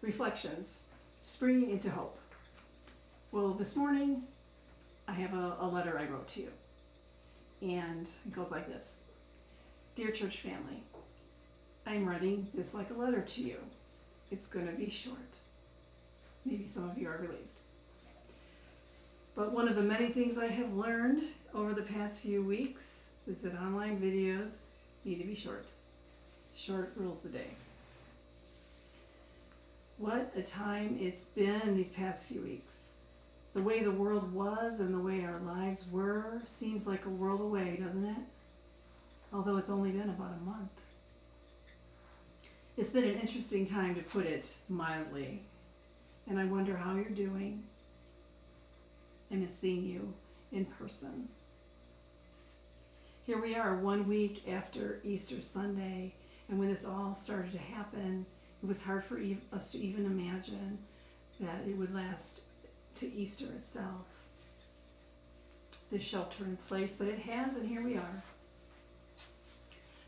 Reflections, springing into hope. Well, this morning I have a letter I wrote to you, and it goes like this. Dear church family, I'm writing this like a letter to you. It's going to be short. Maybe some of you are relieved. But one of the many things I have learned over the past few weeks is that online videos need to be short. Short rules the day. What a time it's been these past few weeks. The way the world was and the way our lives were seems like a world away, doesn't it? Although it's only been about a month. It's been an interesting time, to put it mildly, and I wonder how you're doing. I miss seeing you in person. Here we are 1 week after Easter Sunday, and when this all started to happen, it was hard for us to even imagine that it would last to Easter itself, this shelter in place, but it has, and here we are.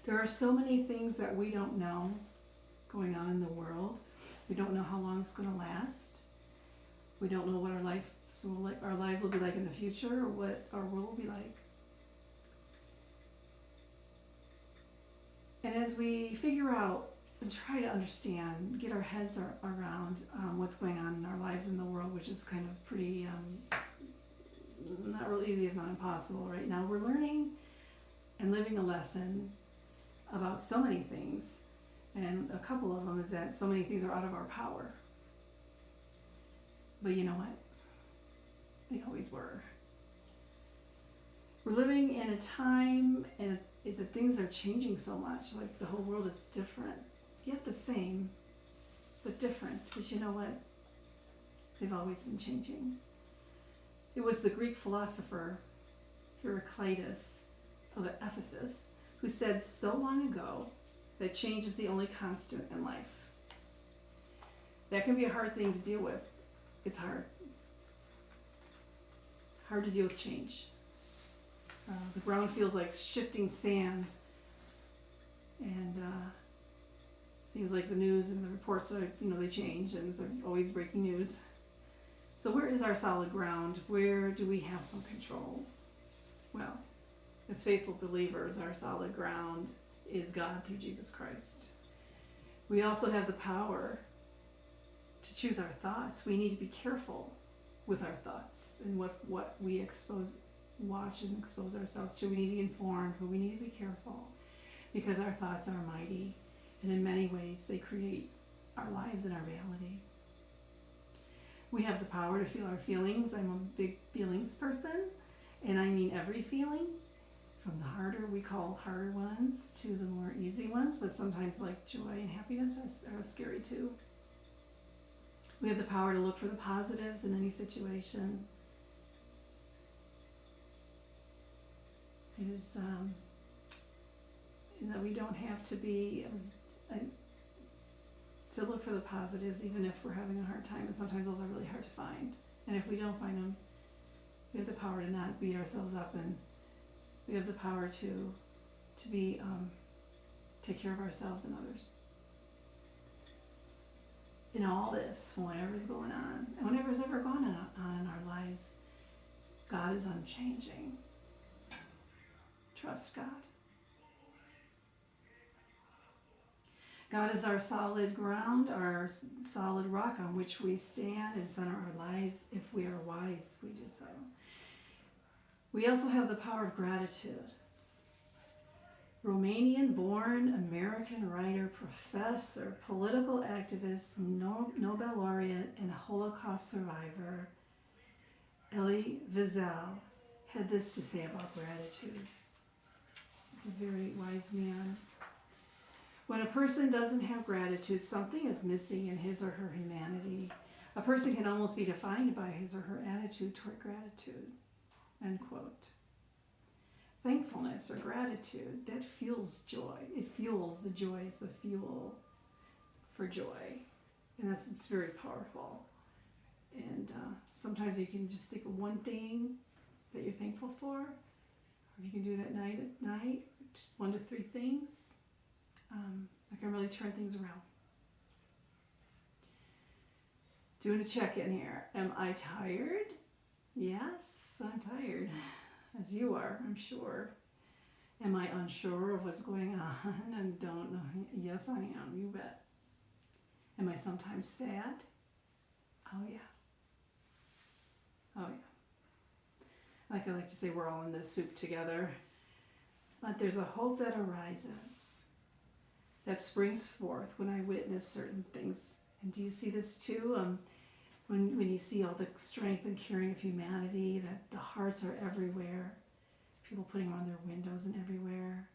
There are so many things that we don't know going on in the world. We don't know how long it's going to last. We don't know what our lives will be like in the future, or what our world will be like. And as we figure out and try to understand, get our heads around what's going on in our lives in the world, which is kind of pretty, not real easy, if not impossible right now, we're learning and living a lesson about so many things. And a couple of them is that so many things are out of our power. But you know what? They always were. We're living in a time and is that things are changing so much. Like the whole world is different, yet the same, but different. But you know what? They've always been changing. It was the Greek philosopher Heraclitus of Ephesus who said so long ago that change is the only constant in life. That can be a hard thing to deal with. It's hard. Hard to deal with change. The ground feels like shifting sand, and seems like the news and the reports are, they change, and there's always breaking news. So where is our solid ground? Where do we have some control? Well, as faithful believers, our solid ground is God through Jesus Christ. We also have the power to choose our thoughts. We need to be careful with our thoughts and what we watch and expose ourselves to. We need to be informed, but we need to be careful, because our thoughts are mighty, and in many ways they create our lives and our reality. We have the power to feel our feelings. I'm a big feelings person, and I mean every feeling, from the harder, we call harder ones, to the more easy ones, but sometimes like joy and happiness are scary too. We have the power to look for the positives in any situation. It is, we don't have to to look for the positives, even if we're having a hard time, and sometimes those are really hard to find. And if we don't find them, we have the power to not beat ourselves up, and we have the power to take care of ourselves and others. In all this, whatever's going on, and whatever's ever gone on in our lives, God is unchanging. Trust God. God is our solid ground, our solid rock on which we stand and center our lives. If we are wise, we do so. We also have the power of gratitude. Romanian-born American writer, professor, political activist, Nobel laureate, and Holocaust survivor, Elie Wiesel had this to say about gratitude. He's a very wise man. When a person doesn't have gratitude, something is missing in his or her humanity. A person can almost be defined by his or her attitude toward gratitude. End quote. Thankfulness or gratitude, that fuels joy. It fuels the joy, is the fuel for joy. And it's very powerful. And sometimes you can just think of one thing that you're thankful for. Or you can do that at night, 1 to 3 things. That can really turn things around. Doing a check-in here. Am I tired? Yes, I'm tired. As you are, I'm sure. Am I unsure of what's going on and don't know? Yes, I am. You bet. Am I sometimes sad? Oh, yeah. Oh, yeah. Like I like to say, we're all in this soup together. But there's a hope that arises, that springs forth when I witness certain things. And do you see this too? When you see all the strength and caring of humanity, that the hearts are everywhere, people putting them on their windows and everywhere.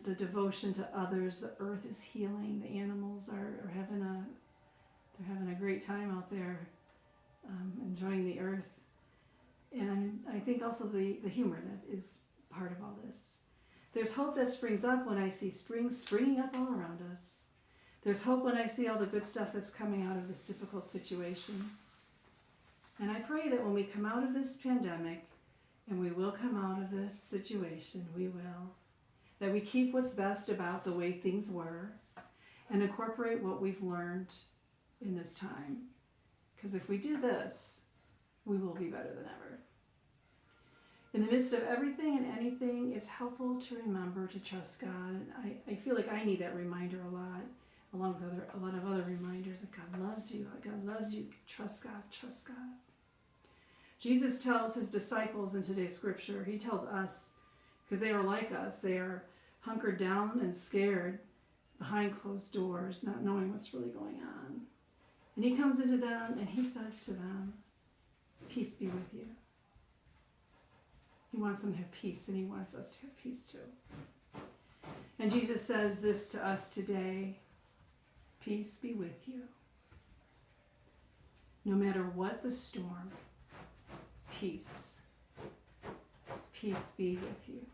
The devotion to others, the earth is healing, the animals are having a great time out there, enjoying the earth. And I think also the humor that is part of all this. There's hope that springs up when I see spring springing up all around us. There's hope when I see all the good stuff that's coming out of this difficult situation. And I pray that when we come out of this pandemic, and we will come out of this situation, we will, that we keep what's best about the way things were and incorporate what we've learned in this time. Because if we do this, we will be better than ever. In the midst of everything and anything, it's helpful to remember to trust God. And I feel like I need that reminder a lot, along with a lot of other reminders that God loves you. God loves you. Trust God. Trust God. Jesus tells his disciples in today's scripture, he tells us, because they are like us, they are hunkered down and scared behind closed doors, not knowing what's really going on. And he comes into them and he says to them, peace be with you. He wants them to have peace, and he wants us to have peace too. And Jesus says this to us today, peace be with you. No matter what the storm, peace. Peace be with you.